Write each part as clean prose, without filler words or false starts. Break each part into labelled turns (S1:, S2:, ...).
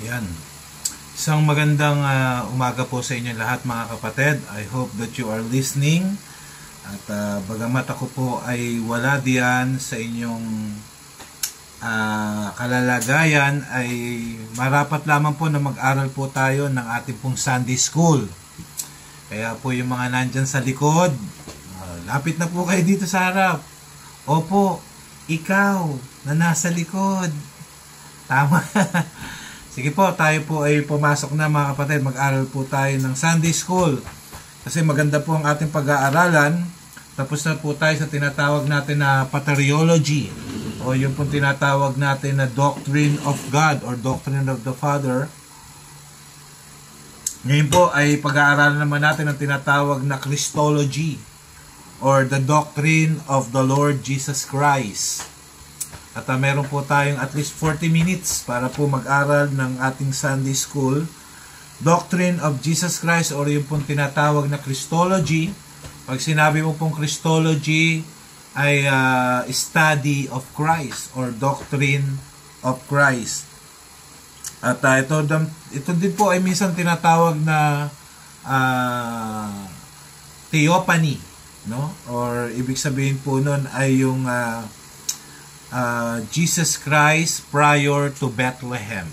S1: Yan. Isang magandang umaga po sa inyo lahat mga kapatid. I hope that you are listening. At bagamat ako po ay wala diyan sa inyong kalalagayan, ay marapat lamang po na mag-aral po tayo ng ating pong Sunday School. Kaya po yung mga nandyan sa likod, lapit na po kayo dito sa harap. Opo, ikaw na nasa likod. Tama. Sige po, tayo po ay pumasok na mga kapatid. Mag-aral po tayo ng Sunday School. Kasi maganda po ang ating pag-aaralan. Tapos na po tayo sa tinatawag natin na Pateriology. O yung pong tinatawag natin na Doctrine of God or Doctrine of the Father. Ngayon po ay pag-aaralan naman natin ang tinatawag na Christology or the Doctrine of the Lord Jesus Christ. At meron po tayong at least 40 minutes para po mag-aral ng ating Sunday School. Doctrine of Jesus Christ or yung pong tinatawag na Christology. Pag sinabi mo pong Christology ay study of Christ or doctrine of Christ. At ito din po ay minsan tinatawag na theophany, no? Or ibig sabihin po nun ay yung Jesus Christ prior to Bethlehem.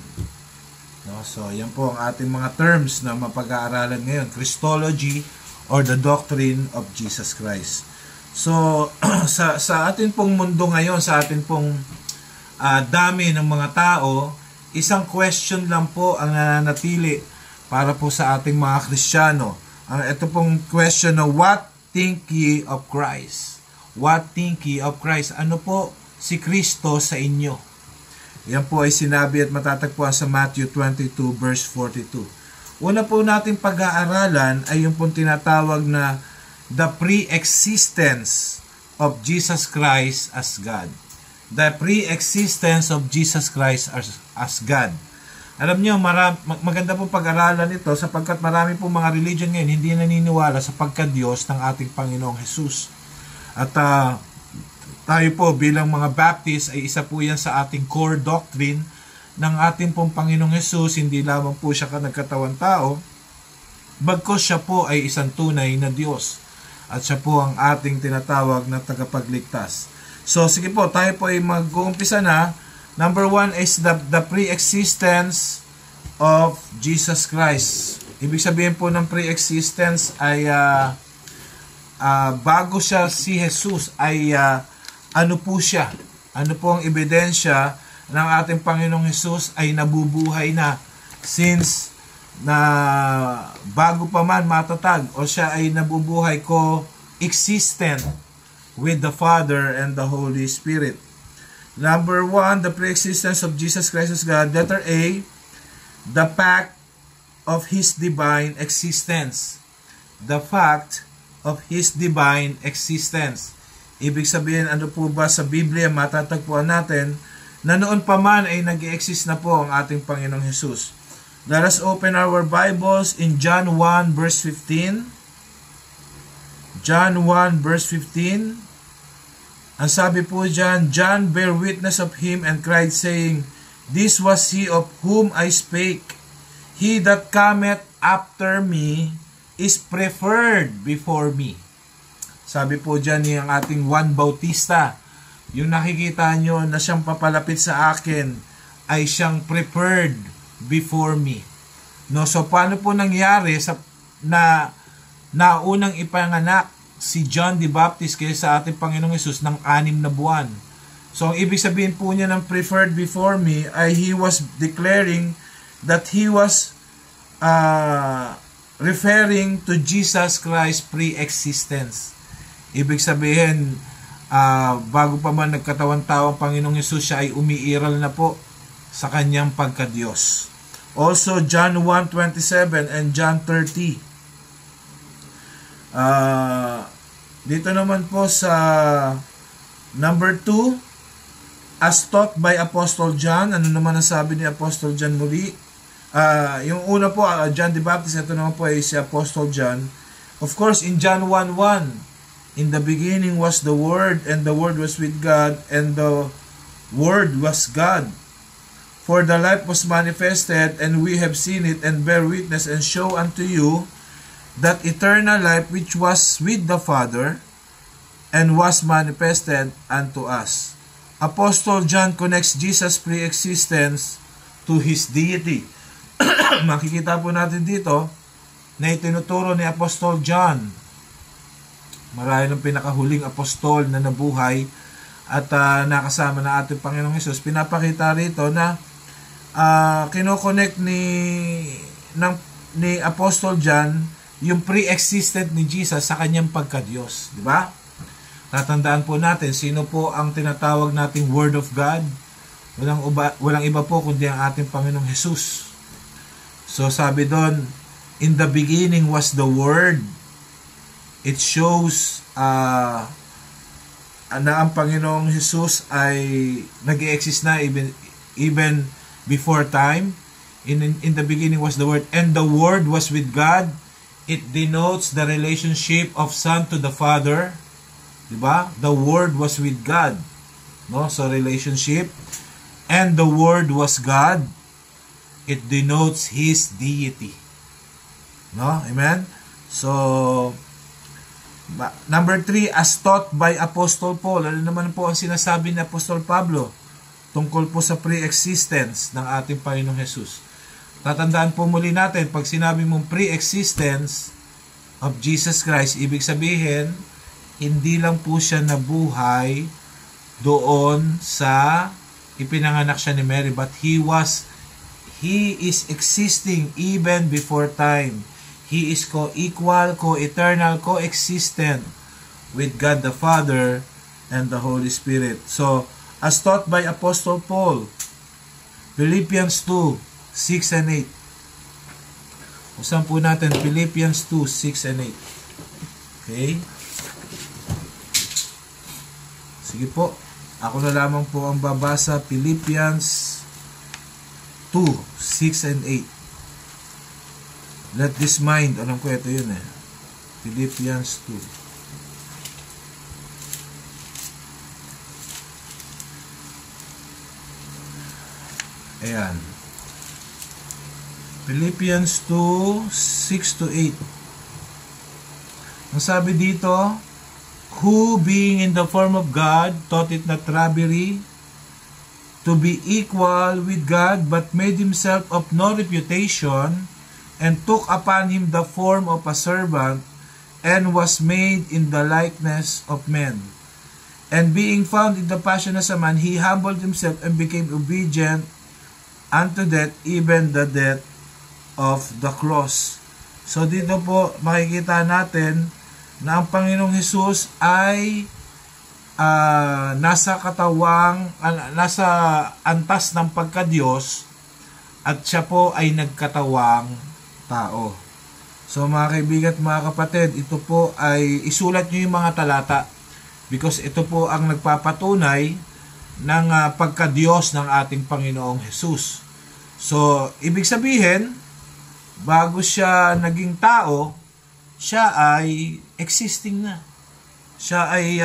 S1: No? So, yan po ang ating mga terms na mapag-aaralan ngayon. Christology or the doctrine of Jesus Christ. So, sa atin pong mundo ngayon, sa atin pong dami ng mga tao, isang question lang po ang nananatili para po sa ating mga Kristiyano. Ito pong question na, what think ye of Christ? What think ye of Christ? Ano po si Kristo sa inyo? Yan po ay sinabi at matatagpuan sa Matthew 22 verse 42. Una po natin pag-aaralan ay yung pong tinatawag na the pre-existence of Jesus Christ as God. The pre-existence of Jesus Christ as God. Alam niyo, maganda po pag-aralan ito sapagkat marami po mga religion ngayon hindi naniniwala sa pagka-Diyos ng ating Panginoong Jesus. At tayo po bilang mga Baptist ay isa po yan sa ating core doctrine ng ating pong Panginoong Jesus. Hindi lamang po siya nagkatawang tao, bagkus siya po ay isang tunay na Diyos. At siya po ang ating tinatawag na tagapagligtas. So sige po, tayo po ay mag-uumpisa na. Number 1 is the pre-existence of Jesus Christ. Ibig sabihin po ng pre-existence ay bago siya si Jesus ay ano po siya? Ano po ang ebidensya ng ating Panginoong Hesus ay nabubuhay na since na bago pa man matatag o siya ay nabubuhay co-existent with the Father and the Holy Spirit. Number 1, the pre-existence of Jesus Christ as God. Letter A, the fact of His divine existence. The fact of His divine existence. Ibig sabihin, ano po ba sa Biblia matatagpuan natin na noon pa man ay nag-i-exist na po ang ating Panginoong Hesus. Let us open our Bibles in John 1 verse 15. John 1 verse 15. Ang sabi po dyan, John bare witness of Him and cried saying, this was He of whom I spake. He that cometh after me is preferred before me. Sabi po dyan yung ating Juan Bautista, yung nakikita nyo na siyang papalapit sa akin ay siyang prepared before me. No, so paano po nangyari na unang ipanganak si John the Baptist kaysa sa ating Panginoong Hesus ng 6 na buwan? So ang ibig sabihin po niya ng preferred before me ay he was declaring that he was referring to Jesus Christ pre-existence. Ibig sabihin, bago pa man nagkatawang tao ang Panginoong Hesus, siya ay umiiral na po sa kanyang pagka-Diyos. Also, John 1:27 and John 30. Dito naman po sa number 2, as taught by Apostle John. Ano naman ang sabi ni Apostle John muli? Yung una po, John the Baptist, ito naman po ay si Apostle John. Of course, in John 1:1, in the beginning was the Word, and the Word was with God, and the Word was God. For the life was manifested, and we have seen it, and bear witness, and show unto you that eternal life which was with the Father, and was manifested unto us. Apostle John connects Jesus' pre-existence to His deity. Makikita po natin dito na itinuturo ni Apostle John, marahil ng pinakahuling apostol na nabuhay at nakasama na ating Panginoong Hesus. Pinapakita rito na kinoconnect ni Apostle John yung pre-existent ni Jesus sa kanyang pagka-Diyos, di ba? Tatandaan po natin sino po ang tinatawag nating Word of God. Walang iba po kundi ang ating Panginoong Hesus. So sabi doon, in the beginning was the Word. It shows na ang Panginoong Hesus ay nag-i-exist na even before time. In the beginning was the Word, and the Word was with God. It denotes the relationship of Son to the Father. Diba? The Word was with God. No? So relationship. And the Word was God. It denotes His deity. No? Amen? So, number 3, as taught by Apostle Paul. Ano naman po ang sinasabi ni Apostol Pablo tungkol po sa pre-existence ng ating Panginoong Hesus? Tatandaan po muli natin, pag sinabi mong pre-existence of Jesus Christ, ibig sabihin, hindi lang po siya nabuhay doon sa ipinanganak siya ni Mary, but He is existing even before time. He is co-equal, co-eternal, co-existent with God the Father and the Holy Spirit. So, as taught by Apostle Paul, Philippians 2, 6 and 8. Usan po natin Philippians 2, 6 and 8. Okay? Sige po. Ako na lamang po ang babasa. Philippians 2, 6 and 8. Let this mind, alam ko ito yun eh. Philippians 2. Ayan. Philippians 2, 6 to 8. Ang sabi dito, who being in the form of God, thought it not robbery to be equal with God, but made himself of no reputation, and took upon him the form of a servant, and was made in the likeness of men. And being found in the fashion as a man, he humbled himself and became obedient unto death, even the death of the cross. So dito po makikita natin na ang Panginoong Hesus ay nasa antas ng pagka-Diyos, at siya po ay nagkatawang tao. So mga kaibigan at mga kapatid, ito po ay isulat nyo yung mga talata, because ito po ang nagpapatunay ng pagka-Diyos ng ating Panginoong Hesus. So ibig sabihin, bago siya naging tao, siya ay existing na. Siya ay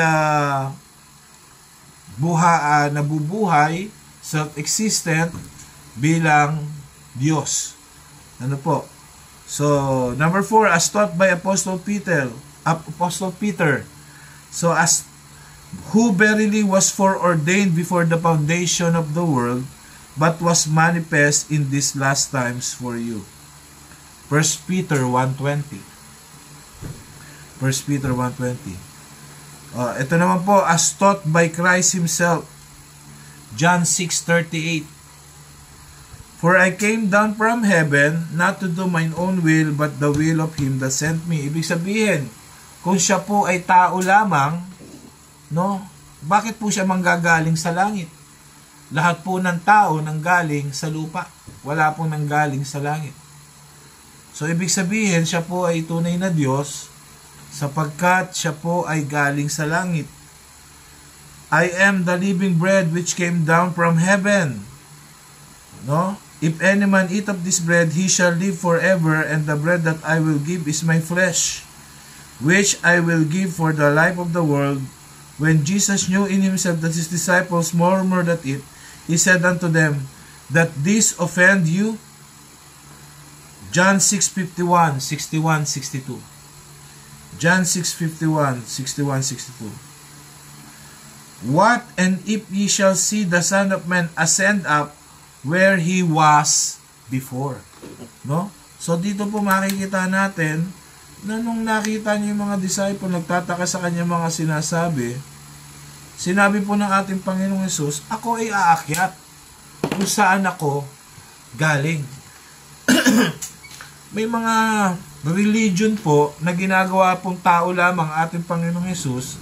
S1: nabubuhay, self-existent bilang Diyos. Ano po? So, number 4, as taught by Apostle Peter. So, as who verily was foreordained before the foundation of the world, but was manifest in these last times for you. 1 Peter 1:20. 1 Peter 1:20. Ito naman po, as taught by Christ Himself. John 6:38. For I came down from heaven, not to do mine own will, but the will of Him that sent me. Ibig sabihin, kung siya po ay tao lamang, no, bakit po siya manggagaling sa langit? Lahat po ng tao nanggaling sa lupa. Wala pong nanggaling sa langit. So, ibig sabihin, siya po ay tunay na Diyos sapagkat siya po ay galing sa langit. I am the living bread which came down from heaven. No? If any man eat of this bread, he shall live forever, and the bread that I will give is my flesh, which I will give for the life of the world. When Jesus knew in himself that his disciples murmured at it, he said unto them, that this offend you? John 6:51, 61, 62. John 6:51, 61, 62. What, and if ye shall see the Son of Man ascend up where he was before. No? So dito po makikita natin na nung nakita niyo yung mga disciple nagtataka sa kanya mga sinasabi, sinabi po ng ating Panginoong Hesus, ako ay aakyat kung saan ako galing. May mga religion po na ginagawa pong tao lamang ating Panginoong Hesus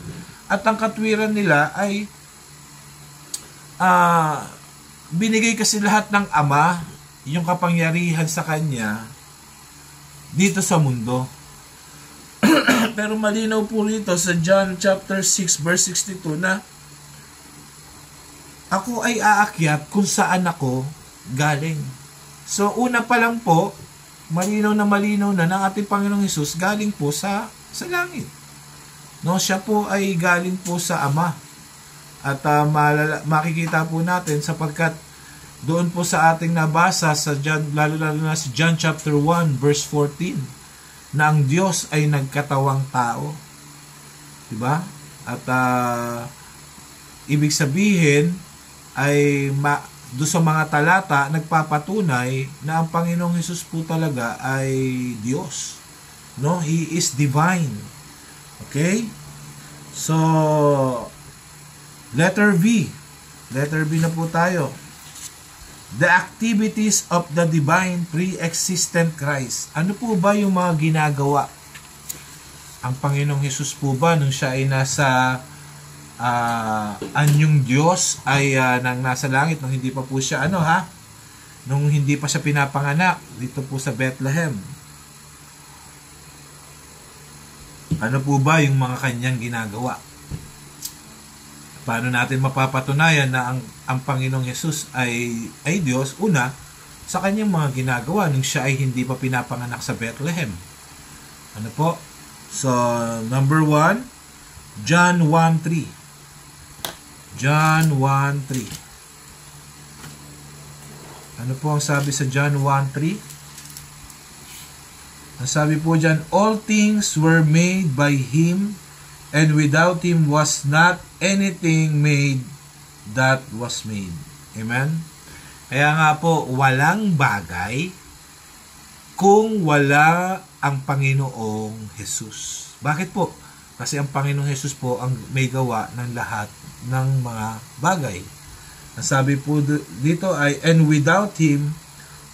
S1: at ang katwiran nila ay binigay kasi lahat ng Ama yung kapangyarihan sa Kanya dito sa mundo. Pero malinaw po rito sa John chapter 6 verse 62 na ako ay aakyat kung saan ako galing. So una pa lang po, malinaw na ng ating Panginoong Hesus galing po sa langit. No, siya po ay galing po sa Ama. At makikita po natin sapagkat doon po sa ating nabasa sa John, lalo na sa John chapter 1 verse 14 na ang Diyos ay nagkatawang tao. Diba? At ibig sabihin ay doon sa mga talata nagpapatunay na ang Panginoong Hesus po talaga ay Diyos. No, He is divine. Okay? So letter B. Letter B na po tayo. The activities of the divine pre-existent Christ. Ano po ba yung mga ginagawa? Ang Panginoong Hesus po ba nung siya ay nasa anyong Diyos ay nang nasa langit nung hindi pa po siya nung hindi pa siya pinapanganak dito po sa Bethlehem? Ano po ba yung mga kanyang ginagawa? Paano natin mapapatunayan na ang Panginoong Hesus ay Diyos? Una, sa kanyang mga ginagawa nung siya ay hindi pa pinapanganak sa Bethlehem. Ano po? So, number 1, John 1:3. John 1:3. Ano po ang sabi sa John 1:3? Ang sabi po dyan, all things were made by Him, and without Him was not anything made that was made. Amen? Kaya nga po, walang bagay kung wala ang Panginoong Hesus. Bakit po? Kasi ang Panginoong Hesus po ang may gawa ng lahat ng mga bagay. Ang sabi po dito ay, and without Him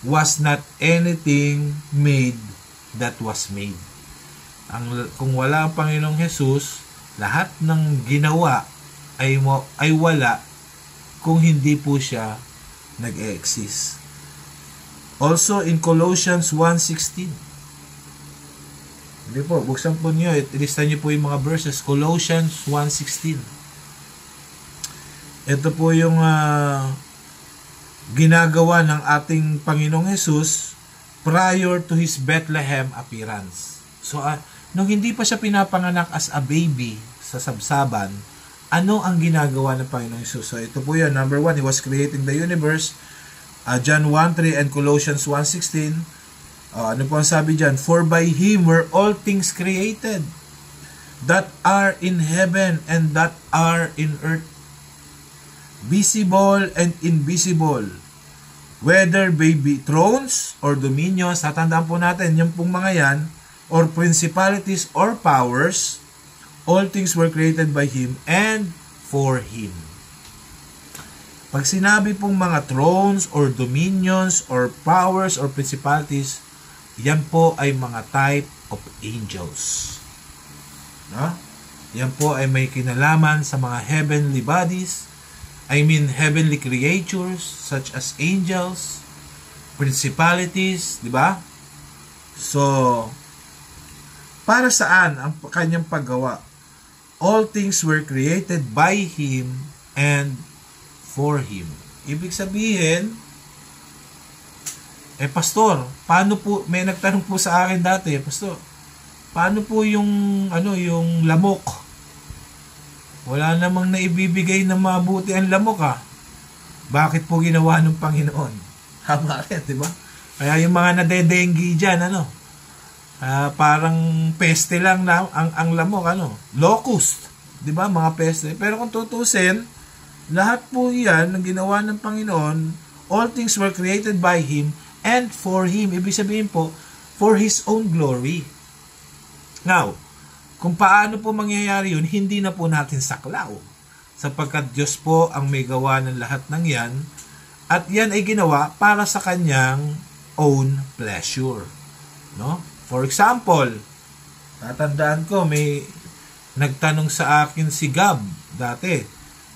S1: was not anything made that was made. Kung wala ang Panginoong Hesus, lahat ng ginawa ay wala kung hindi po siya nag-e-exist. Also in Colossians 1:16. Hindi po, buksan po niyo, ilista niyo po yung mga verses. Colossians 1:16. Ito po yung ginagawa ng ating Panginoong Hesus prior to His Bethlehem appearance. So, nung hindi pa siya pinapanganak as a baby sa sabsaban, ano ang ginagawa ng Panginoong Hesus? So, ito po yun. Number 1, He was creating the universe. John 1:3 and Colossians 1:16. Ano po ang sabi dyan? For by Him were all things created that are in heaven and that are in earth, visible and invisible, whether they be thrones or dominions. Tatandaan po natin, yung pong mga yan, or principalities or powers, all things were created by Him and for Him. Pag sinabi pong mga thrones or dominions or powers or principalities, yan po ay mga type of angels. No? Yan po ay may kinalaman sa mga heavenly bodies, heavenly creatures such as angels, principalities, di ba? So, para saan ang kanyang paggawa? All things were created by Him and for Him. Ibig sabihin, pastor, paano po, may nagtanong po sa akin dati, pastor, paano po yung lamok? Wala namang naibibigay na mabuti ang lamok Bakit po ginawa ng Panginoon? Tama rin, di ba? Kaya yung mga nadedenggi dyan, parang peste lang na ang lamok, locust, di ba? Mga peste. Pero kung tutusin, lahat po yan ng ginawa ng Panginoon, all things were created by Him and for Him. Ibig sabihin po, for His own glory. Now, kung paano po mangyayari yun, hindi na po natin saklaw. Sapagkat Diyos po ang may gawa ng lahat ng yan, at yan ay ginawa para sa kanyang own pleasure. No? For example, tatandaan ko, may nagtanong sa akin si Gab dati,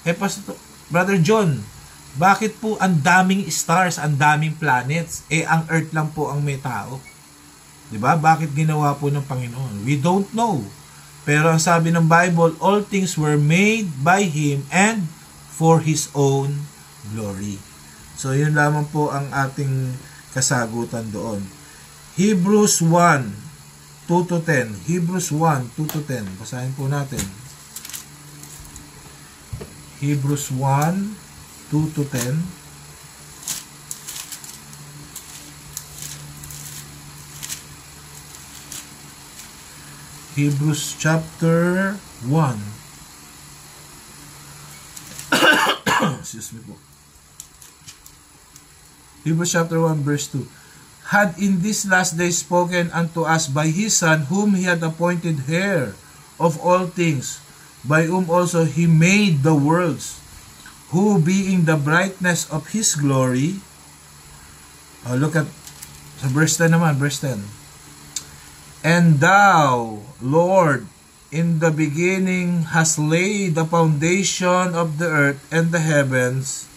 S1: Pastor, Brother John, bakit po ang daming stars, ang daming planets, ang Earth lang po ang may tao? Diba? Bakit ginawa po ng Panginoon? We don't know. Pero ang sabi ng Bible, all things were made by Him and for His own glory. So, yun lamang po ang ating kasagutan doon. Hebrews 1, 2-10. Hebrews 1, 2-10. Basahin po natin. Hebrews 1, 2-10. Hebrews chapter 1. Excuse me po. Hebrews chapter 1 verse 2. Had in this last day spoken unto us by His Son, whom He had appointed heir of all things, by whom also He made the worlds, who being the brightness of His glory. Look at sa verse 10 naman, verse 10. And thou, Lord, in the beginning hast laid the foundation of the earth, and the heavens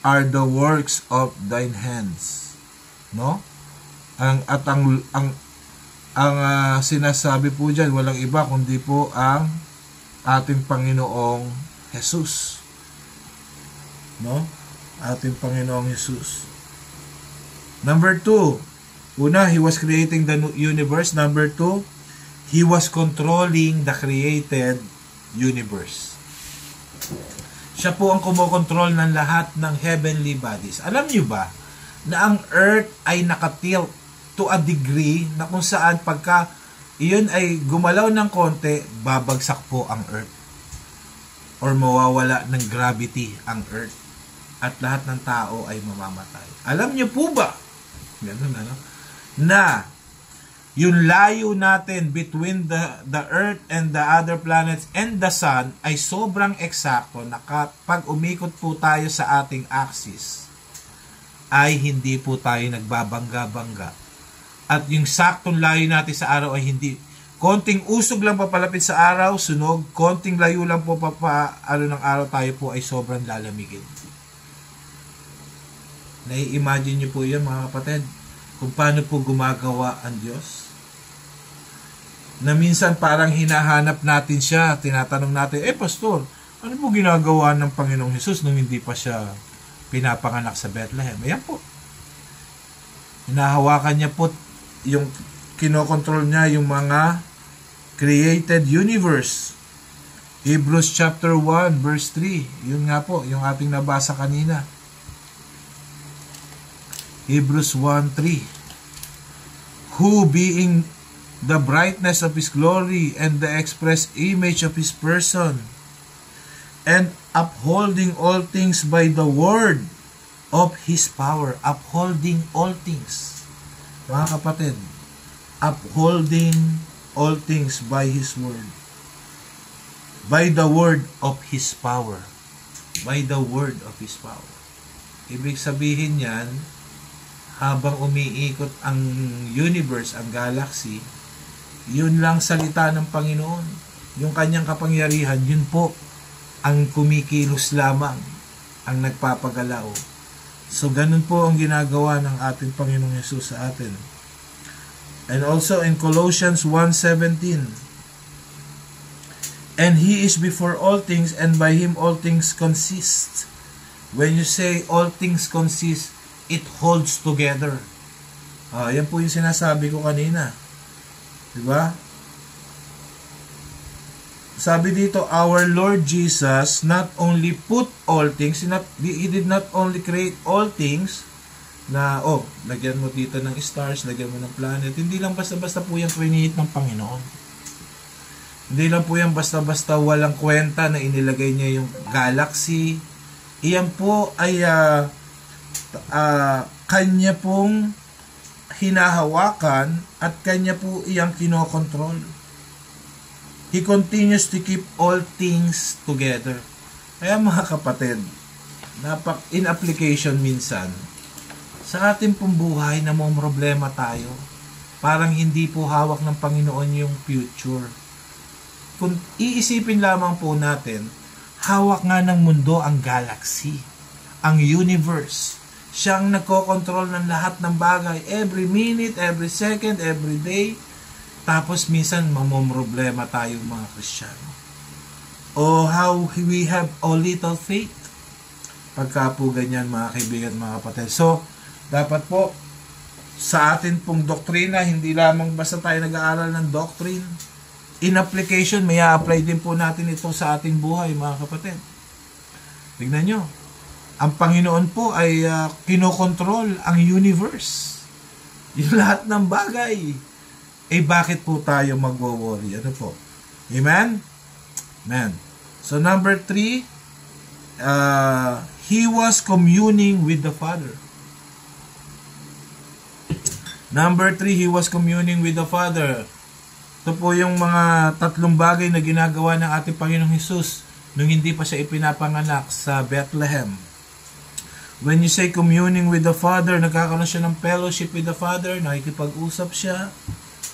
S1: are the works of thine hands. No? Ang sinasabi po diyan, walang iba kundi po ang ating Panginoong Jesus. No? Ating Panginoong Jesus. Number 2, una, He was creating the universe. Number 2, He was controlling the created universe. Siya po ang kumokontrol ng lahat ng heavenly bodies. Alam niyo ba na ang earth ay nakatilt to a degree na kung saan pagka iyon ay gumalaw ng konti, babagsak po ang earth. Or mawawala ng gravity ang earth. At lahat ng tao ay mamamatay. Alam niyo po ba? Ganun, na yung layo natin between the earth and the other planets and the sun ay sobrang eksakto na kapag umikot po tayo sa ating axis ay hindi po tayo nagbabangga-bangga. At yung saktong layo natin sa araw ay hindi, konting usog lang papalapit sa araw, sunog, konting layo lang po ng araw, tayo po ay sobrang lalamigin. Nai-imagine nyo po yan, mga kapatid, kung paano po gumagawa ang Diyos? Na minsan parang hinahanap natin siya, tinatanong natin, Pastor, ano po ginagawa ng Panginoong Hesus nung hindi pa siya pinapanganak sa Bethlehem? Ayan po. Hinahawakan niya po, yung kinokontrol niya yung mga created universe. Hebrews chapter 1 verse 3. Yun nga po, yung ating nabasa kanina. Hebrews 1:3. Who being the brightness of His glory and the express image of His person, and upholding all things by the word of His power. Upholding all things. Mga kapatid, upholding all things by His word. By the word of His power. By the word of His power. Ibig sabihin yan, habang umiikot ang universe, ang galaxy, yun lang salita ng Panginoon. Yung kanyang kapangyarihan, yun po ang kumikilos lamang, ang nagpapagalaw. So, ganun po ang ginagawa ng ating Panginoong Hesus sa atin. And also in Colossians 1:17, and He is before all things, and by Him all things consist. When you say all things consist, it holds together. Yan po yung sinasabi ko kanina. Diba? sabi dito, our Lord Jesus not only put all things, He did not only create all things, na, lagyan mo dito ng stars, lagyan mo ng planet. Hindi lang basta-basta po yung create ng Panginoon. Hindi lang po yan basta-basta walang kwenta na inilagay niya yung galaxy. Iyan po ay kanya pong hinahawakan at kanya po iyang kinokontrol. He continues to keep all things together. Kaya mga kapatid, in application minsan, sa ating pong buhay na may problema tayo, parang hindi po hawak ng Panginoon yung future. Kung iisipin lamang po natin, hawak nga ng mundo ang galaxy, ang universe. Siyang nagkokontrol ng lahat ng bagay, every minute, every second, every day. Tapos minsan mamomroblema tayo mga Kristiyano. Oh, how we have a little faith. Pagka po ganyan mga kaibigan, mga kapatid. So, dapat po sa atin pong doktrina, hindi lamang basta tayo nag-aaral ng doctrine. In application, may a-apply din po natin ito sa ating buhay mga kapatid. Tignan nyo. Ang Panginoon po ay kinokontrol ang universe. Yung lahat ng bagay. Bakit po tayo magwo-worry? Ano po? Amen? Amen. So number 3, He was communing with the Father. Number 3, He was communing with the Father. Ito po yung mga tatlong bagay na ginagawa ng ating Panginoong Hesus nung hindi pa siya ipinapanganak sa Bethlehem. When you say communing with the Father, nagkakaroon siya ng fellowship with the Father, nakikipag-usap siya,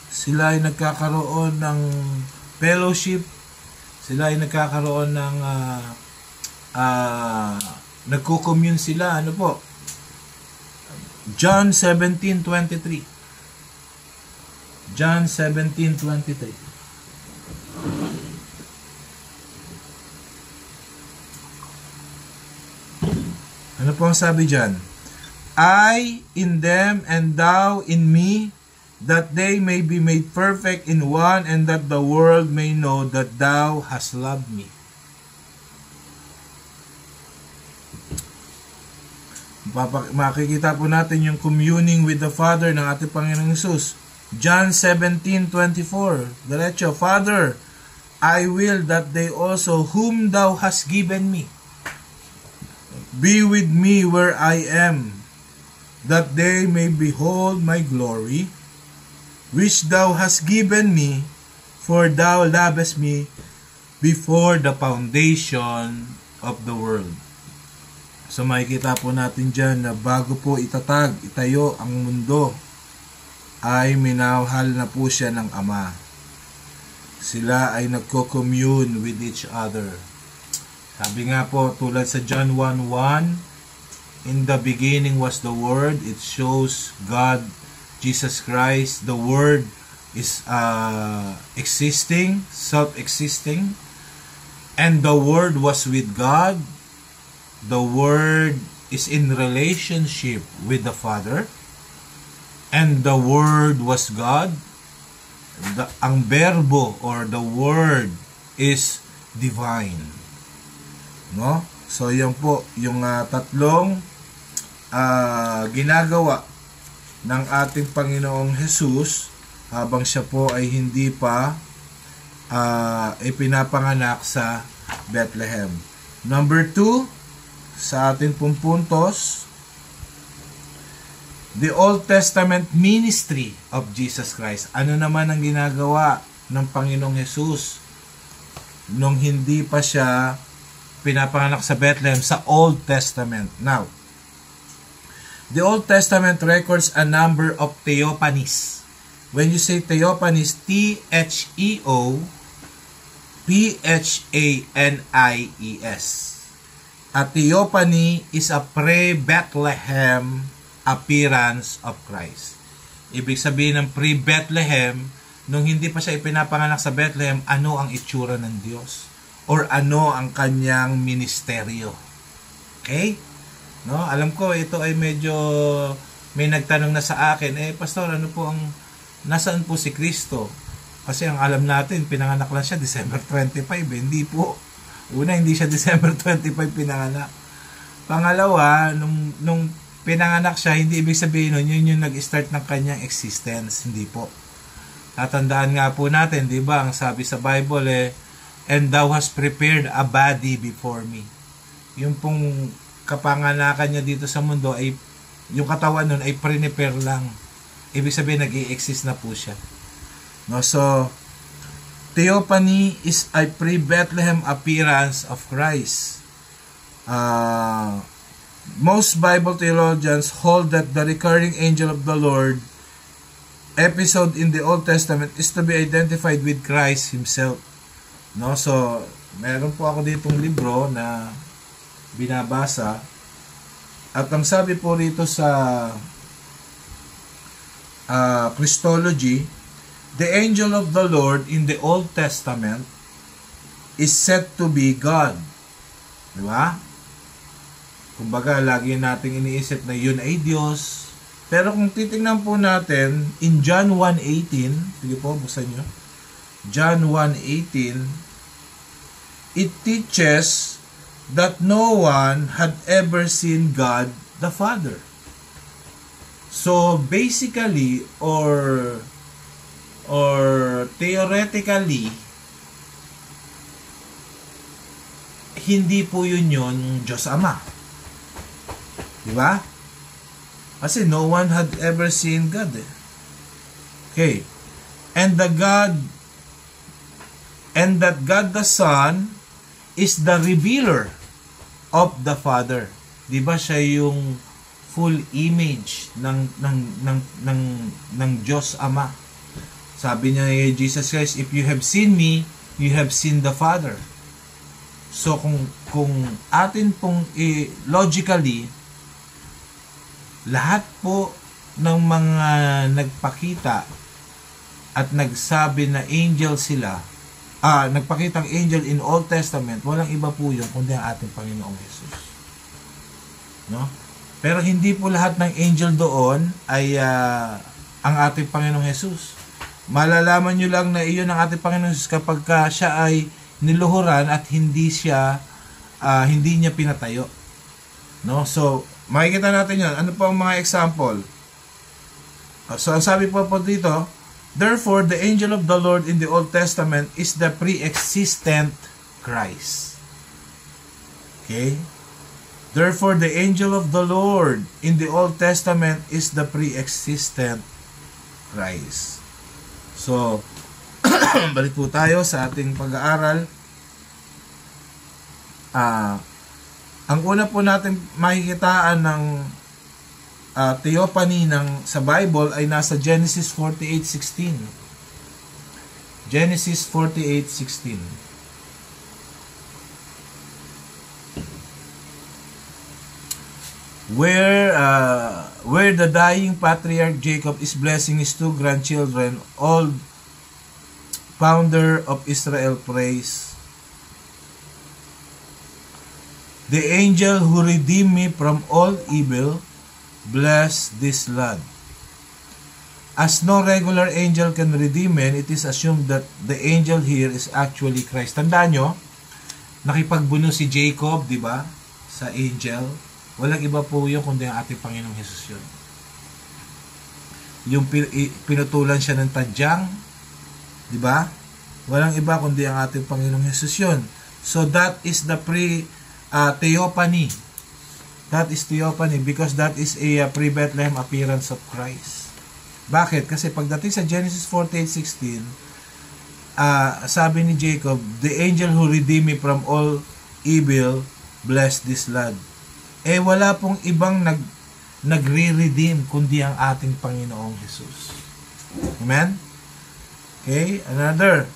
S1: sila ay nagkakaroon ng fellowship, sila ay nagkakaroon ng nagko-commune sila, ano po? John 17:23. John 17:23. Ano po ang sabi dyan? I in them and thou in me, that they may be made perfect in one, and that the world may know that thou hast loved me. Makikita po natin yung communing with the Father ng ating Panginoong Hesus. John 17:24. Diretso, Father, I will that they also whom thou hast given me be with me where I am, that they may behold my glory, which thou hast given me, for thou lovest me before the foundation of the world. So makikita po natin dyan na bago po itayo ang mundo, ay minahal na po siya ng Ama. Sila ay nagko-commune with each other. Sabi nga po, tulad sa John 1:1, in the beginning was the Word. It shows God, Jesus Christ, the Word is existing, self-existing, and the Word was with God. The Word is in relationship with the Father, and the Word was God. Ang verbo or the Word is divine. No? So yan po yung tatlong ginagawa ng ating Panginoong Hesus habang siya po ay hindi pa ipinapanganak sa Bethlehem. Number 2, sa ating pong puntos, the Old Testament ministry of Jesus Christ. Ano naman ang ginagawa ng Panginoong Hesus nung hindi pa siya pinapanganak sa Bethlehem sa Old Testament? Now, the Old Testament records a number of theophanies. When you say theophanies, Theophanies. A theophany is a pre-Bethlehem appearance of Christ. Ibig sabihin ng pre-Bethlehem, nung hindi pa siya ipinapanganak sa Bethlehem, ano ang itsura ng Diyos? Or ano ang kanyang ministeryo? Okay? No, alam ko ito ay medyo may nagtanong na sa akin, pastor, ano po ang nasaan po si Kristo? Kasi ang alam natin, pinanganak lang siya December 25. Hindi po. Una, hindi siya December 25 pinanganak. Pangalawa, nung pinanganak siya, hindi ibig sabihin nun, yun yung nag-start ng kanyang existence. Hindi po. Tatandaan nga po natin, di ba, ang sabi sa Bible and thou hast prepared a body before me. Yung pong kapanganakan niya dito sa mundo, ay yung katawan nun ay prepare lang. Ibig sabihin, nag-i-exist na po siya. No, so, theophany is a pre-Bethlehem appearance of Christ. Most Bible theologians hold that the recurring angel of the Lord episode in the Old Testament is to be identified with Christ Himself. No, so meron po ako ditong libro na binabasa at ang sabi po rito sa Christology, the angel of the Lord in the Old Testament is said to be God. Di ba? Kumbaga, lagi nating iniisip na yun ay Diyos. Pero kung titingnan po natin, in John 1:18, sige po, buksan nyo. John 1:18, it teaches that no one had ever seen God the Father. So, basically, or theoretically, hindi po yun Diyos Ama. Diba? Kasi no one had ever seen God. Okay. And that God the Son is the revealer of the Father. Diba siya yung full image ng Diyos Ama. Sabi niya Jesus Christ, if you have seen me, you have seen the Father. So kung atin pong logically, lahat po ng mga nagpakita at nagsabi na angel sila, nagpakitang angel in Old Testament, walang iba po yun kundi ang ating Panginoong Jesus. No? Pero hindi po lahat ng angel doon ay ang ating Panginoong Jesus. Malalaman nyo lang na iyon ang ating Panginoong Jesus kapag siya ay niluhuran at hindi niya pinatayo. No? So, makikita natin yan. Ano po ang mga example? So, ang sabi po dito, therefore, the angel of the Lord in the Old Testament is the pre-existent Christ. Okay? Therefore, the angel of the Lord in the Old Testament is the pre-existent Christ. So, balik po tayo sa ating pag-aaral. Ang una po natin makikitaan ng theophany sa Bible ay nasa Genesis 48:16. Genesis 48:16. Where the dying patriarch Jacob is blessing his two grandchildren, all founder of Israel praise. The angel who redeemed me from all evil, bless this lad. As no regular angel can redeem men, it is assumed that the angel here is actually Christ. Tandaan nyo, nakipagbuno si Jacob, di ba, sa angel. Walang iba po yun kundi ang ating Panginoong Jesus yun. Yung pinutulan siya ng tadyang, di ba? Walang iba kundi ang ating Panginoong Jesus yun. So that is the theophany. That is theophany because that is a pre-Bethlehem appearance of Christ. Bakit? Kasi pagdating sa Genesis 48:16, sabi ni Jacob, the angel who redeemed me from all evil, bless this lad. Wala pong ibang nagre-redeem kundi ang ating Panginoong Jesus. Amen? Okay, another.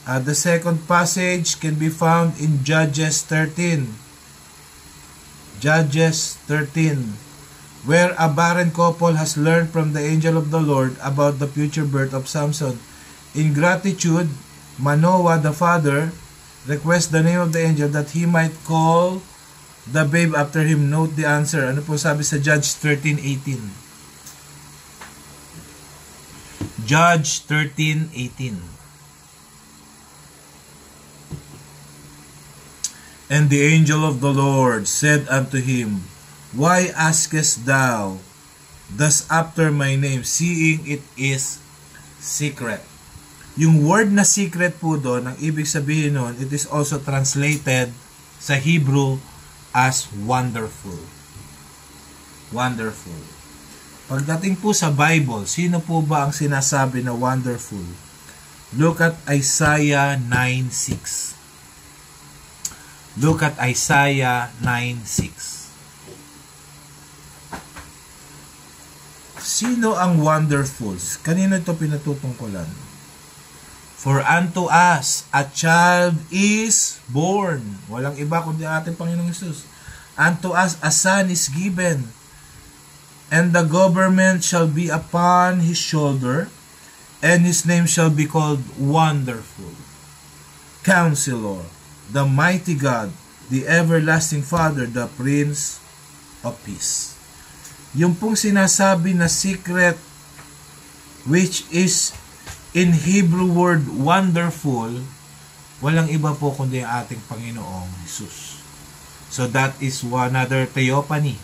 S1: The second passage can be found in Judges 13. Judges 13, where a barren couple has learned from the angel of the Lord about the future birth of Samson. In gratitude, Manoah, the father, requests the name of the angel that he might call the babe after him. Note the answer. Ano po sabi sa Judges 13:18? Judge 13:18. And the angel of the Lord said unto him, Why askest thou thus after my name, seeing it is secret? Yung word na secret po doon, ang ibig sabihin nun, it is also translated sa Hebrew as wonderful. Wonderful. Pagdating po sa Bible, sino po ba ang sinasabi na wonderful? Look at Isaiah 9:6. Look at Isaiah 9:6. Sino ang wonderful? Kanino ito pinatutungkulan? For unto us a child is born. Walang iba kundi ating Panginoong Hesus. Unto us a son is given, and the government shall be upon his shoulder, and his name shall be called Wonderful, Counselor, the Mighty God, the Everlasting Father, the Prince of Peace. Yung pong sinasabi na secret, which is in Hebrew word wonderful, walang iba po kundi ang ating Panginoong Hesus. So that is another theophany.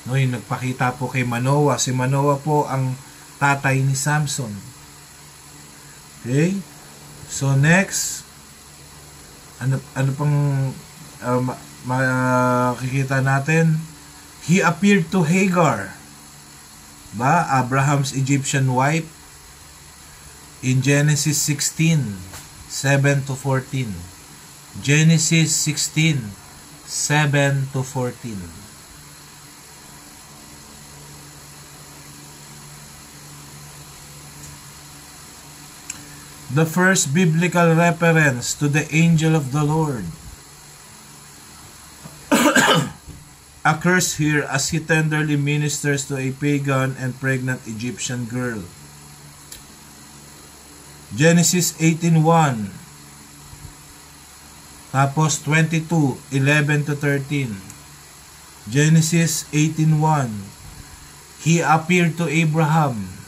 S1: No, yung nagpakita po kay Manoah. Si Manoah po ang tatay ni Samson. Okay? So next, ano pang makikita natin? He appeared to Hagar, ba? Abraham's Egyptian wife, in Genesis 16:7-14. Genesis 16:7-14. The first biblical reference to the angel of the Lord occurs here as he tenderly ministers to a pagan and pregnant Egyptian girl. Genesis 18:1. Tapos 22:11-13. Genesis 18:1. He appeared to Abraham.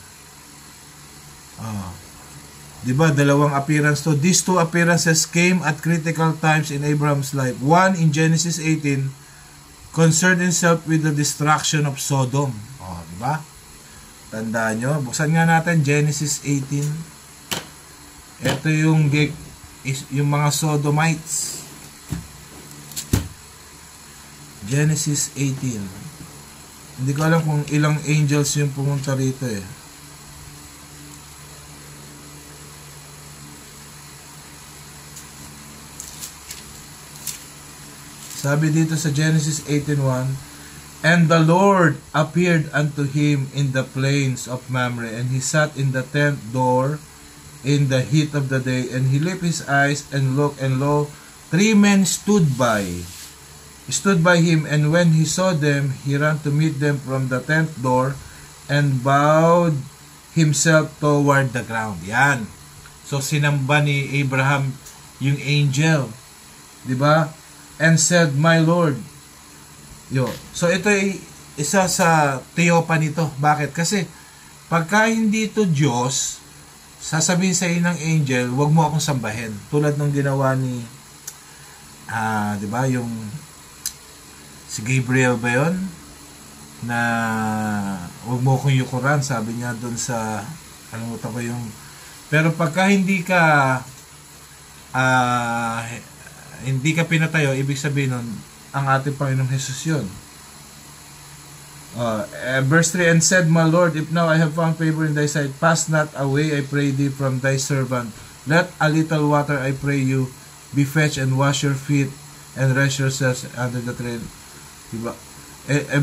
S1: Diba, dalawang appearance to. These two appearances came at critical times in Abraham's life. One in Genesis 18 concerned himself with the destruction of Sodom. Diba? Tandaan nyo. Buksan nga natin Genesis 18. Ito yung mga Sodomites. Genesis 18. Hindi ko alam kung ilang angels yung pumunta rito eh. Sabi dito sa Genesis 18:1, And the Lord appeared unto him in the plains of Mamre, and he sat in the tent door in the heat of the day, and he lifted his eyes and looked, and lo, 3 men stood by him, and when he saw them, he ran to meet them from the tent door, and bowed himself toward the ground. Yan. So, sinamba ni Abraham yung angel. Diba? And said, My Lord. So, ito ay isa sa theophany nito. Bakit? Kasi, pagka hindi ito Diyos, sasabihin sa iyo ng angel, wag mo akong sambahin. Tulad ng ginawa ni, di ba, yung si Gabriel ba yun? Na wag mo akong yukuran, sabi niya doon sa, kalimutan ko yung, pero pagka hindi ka pinatayo, ibig sabihin nun, ang ating Panginoong Hesus yun. Verse 3, And said, My Lord, if now I have found favor in thy sight, pass not away, I pray thee, from thy servant. Let a little water, I pray you, be fetched, and wash your feet, and rest yourselves under the tree. Diba?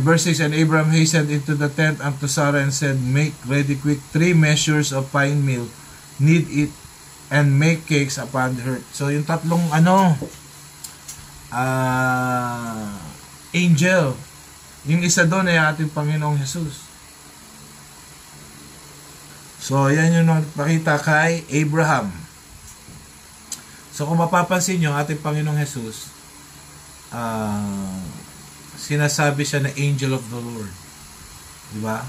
S1: Verse 6, And Abraham hastened into the tent unto Sarah, and said, Make ready quick 3 measures of fine meal, knead it, and make cakes upon the hearth. So, yung tatlong, angel, yung isa doon ay ating Panginoong Hesus. So, yan yung nakita kay Abraham. So, kung mapapansin nyo, ating Panginoong Hesus, sinasabi siya na angel of the Lord. Diba?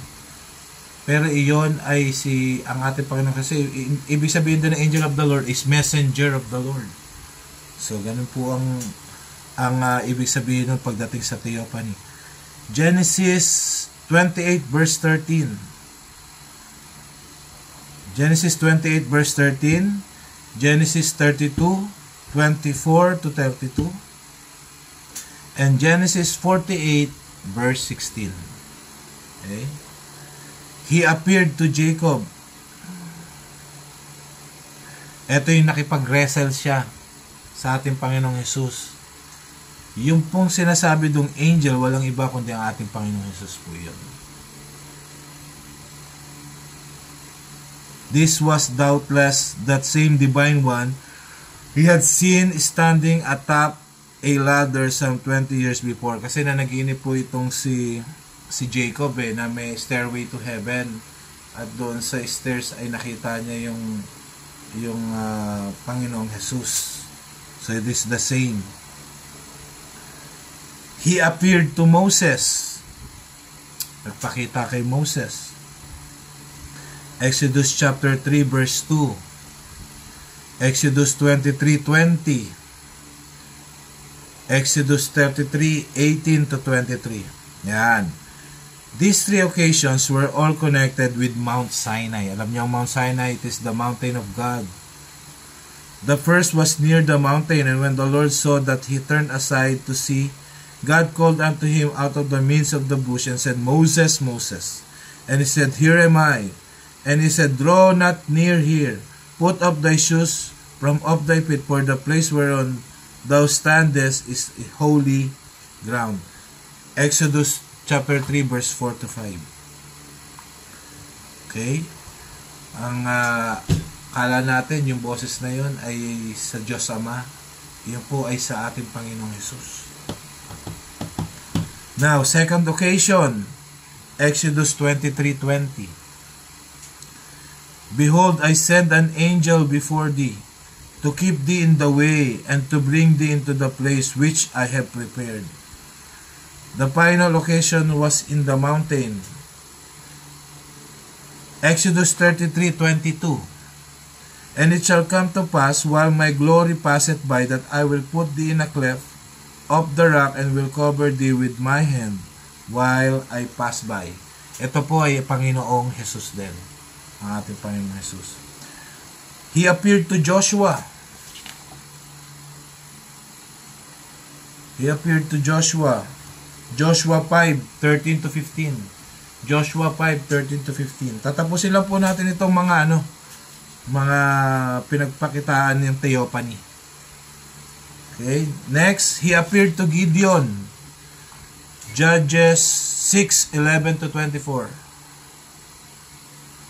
S1: Pero iyon ay ang ating Panginoon, kasi ibig sabihin doon ng angel of the Lord is messenger of the Lord. So ganun po ang ibig sabihin ng pagdating sa theophany. Genesis 28 verse 13. Genesis 28 verse 13, Genesis 32 24 to 32, and Genesis 48 verse 16. Okay? He appeared to Jacob. Ito yung nakipag-wrestle siya sa ating Panginoong Jesus. Yung pong sinasabi dong angel, walang iba kundi ang ating Panginoong Jesus po yun. This was doubtless that same divine one he had seen standing atop a ladder some 20 years before. Kasi nanaginip po itong si Jacob na may stairway to heaven, at doon sa stairs ay nakita niya yung Panginoong Jesus. So it is the same. He appeared to Moses. Nagpakita kay Moses. Exodus chapter 3 verse 2. Exodus 23:20. Exodus 33:18 to 23. Yan. These three occasions were all connected with Mount Sinai. Alam niyo, Mount Sinai, it is the mountain of God. The first was near the mountain, and when the Lord saw that he turned aside to see, God called unto him out of the midst of the bush and said, Moses, Moses. And he said, Here am I. And he said, Draw not near here. Put up thy shoes from off thy feet, for the place whereon thou standest is holy ground. Exodus chapter 3 verse 4 to 5. Okay? Ang kala natin yung boses na yun ay sa Diyos Ama. Yun po ay sa ating Panginoong Jesus. Now, second occasion, Exodus 23:20. Behold, I send an angel before thee, to keep thee in the way, and to bring thee into the place which I have prepared. The final occasion was in the mountain. Exodus 33:22. And it shall come to pass, while my glory passeth by, that I will put thee in a cleft of the rock, and will cover thee with my hand, while I pass by. Ito po ay Panginoong Jesus din. Ang ating Panginoong Jesus. He appeared to Joshua. He appeared to Joshua. Joshua 5:13 to 15. Joshua 5:13 to 15. Tatapusin lang po natin itong mga mga pinagpakitaan ng theophany. Okay? Next, he appeared to Gideon. Judges 6:11 to 24.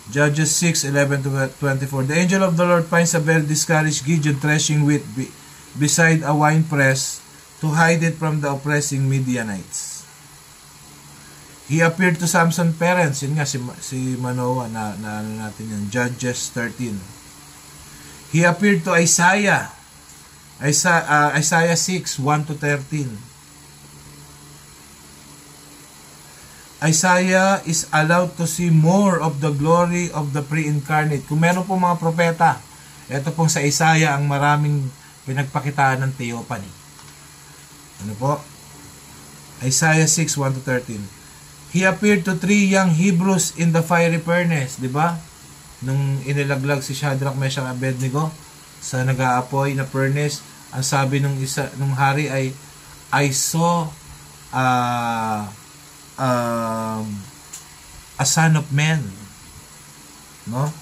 S1: Judges 6:11 to 24. The angel of the Lord finds a very discouraged Gideon threshing wheat beside a winepress to hide it from the oppressing Midianites. He appeared to Samson's parents. Yun nga, si Manoah, na ano natin yan. Judges 13. He appeared to Isaiah. Isaiah 6:1 to 13. Isaiah is allowed to see more of the glory of the pre-incarnate. Kung meron po mga propeta, ito pong sa Isaiah ang maraming pinagpakitaan ng theophany. Ano po? Isaiah 6:1 to 13. He appeared to 3 young Hebrews in the fiery furnace, di ba? Nung inilaglag si Shadrach, Meshach, Abednego sa nag-aapoy na furnace, ang sabi nung hari ay, I saw a son of man. No?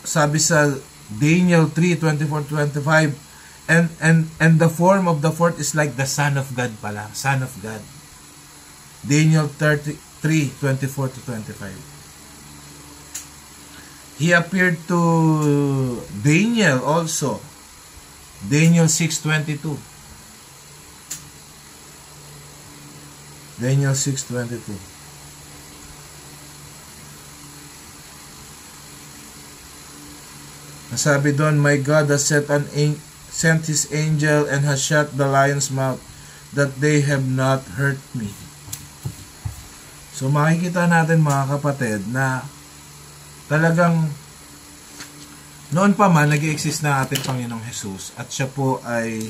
S1: Sabi sa Daniel 3:24-25, and the form of the fourth is like the Son of God pala. Son of God. Daniel 3:24-25. He appeared to Daniel also. Daniel 6:22. Daniel 6:22. Nasabi doon, my God has sent his angel and has shut the lion's mouth, that they have not hurt me. So makikita natin mga kapatid na talagang noon pa man nag-i-exist na ating Panginoong Jesus at siya po ay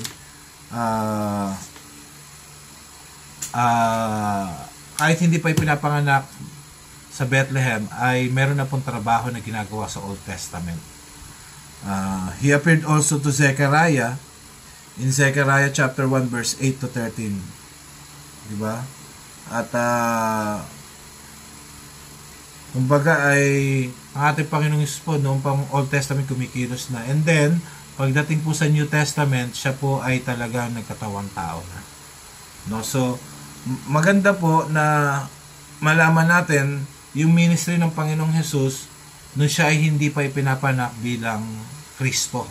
S1: kahit hindi pa ipinapanganak sa Bethlehem ay meron na pong trabaho na ginagawa sa Old Testament. He appeared also to Zechariah in Zechariah chapter 1 verse 8 to 13. Diba? At kumbaga ay ang ating Panginoong Hesus po noong pang Old Testament kumikilos na. And then, pagdating po sa New Testament, siya po ay talaga nagkatawang tao na. No? So, maganda po na malaman natin yung ministry ng Panginoong Hesus nung siya ay hindi pa ipinapanak bilang Kristo.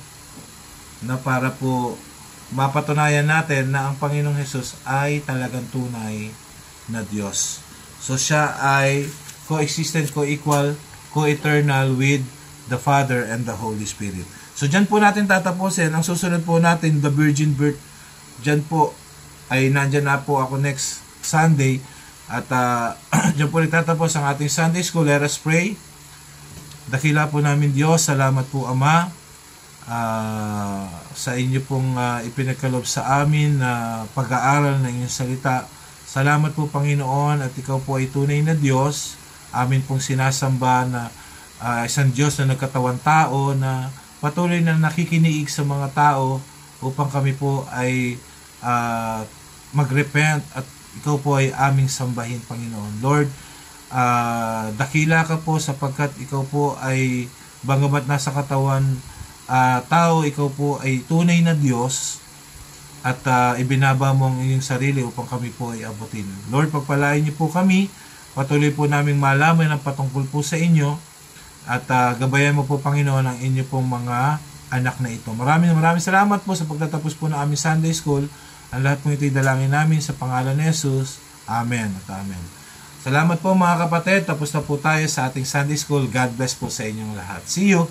S1: Na para po mapatunayan natin na ang Panginoong Hesus ay talagang tunay na Diyos. So, siya ay co-existent, co-equal, co-eternal with the Father and the Holy Spirit. So, dyan po natin tatapusin. Ang susunod po natin, the virgin birth. Dyan po, ay nandyan na po ako next Sunday. At dyan po nagtatapos ang ating Sunday School. Let us pray. Dakila po namin Diyos. Salamat po, Ama. Sa inyo pong ipinagkalob sa amin na pag-aaral ng inyong salita. Salamat po, Panginoon, at ikaw po ay tunay na Diyos. Amin pong sinasamba na isang Diyos na nagkatawang tao na patuloy na nakikiniig sa mga tao upang kami po ay magrepent at ikaw po ay aming sambahin, Panginoon. Lord, dakila ka po sapagkat ikaw po ay bagamat nasa katawan tao, ikaw po ay tunay na Diyos at ibinaba mo ang iyong sarili upang kami po ay abutin. Lord, pagpalain niyo po kami. Patuloy po naming malaman ang patungkol po sa inyo at gabayan mo po, Panginoon, ang inyo pong mga anak na ito. Maraming salamat po sa pagtatapos po ng aming Sunday School. Ang lahat po ito'y dalangin namin sa pangalan ni Jesus. Amen at Amen. Salamat po mga kapatid. Tapos na po tayo sa ating Sunday School. God bless po sa inyong lahat. See you!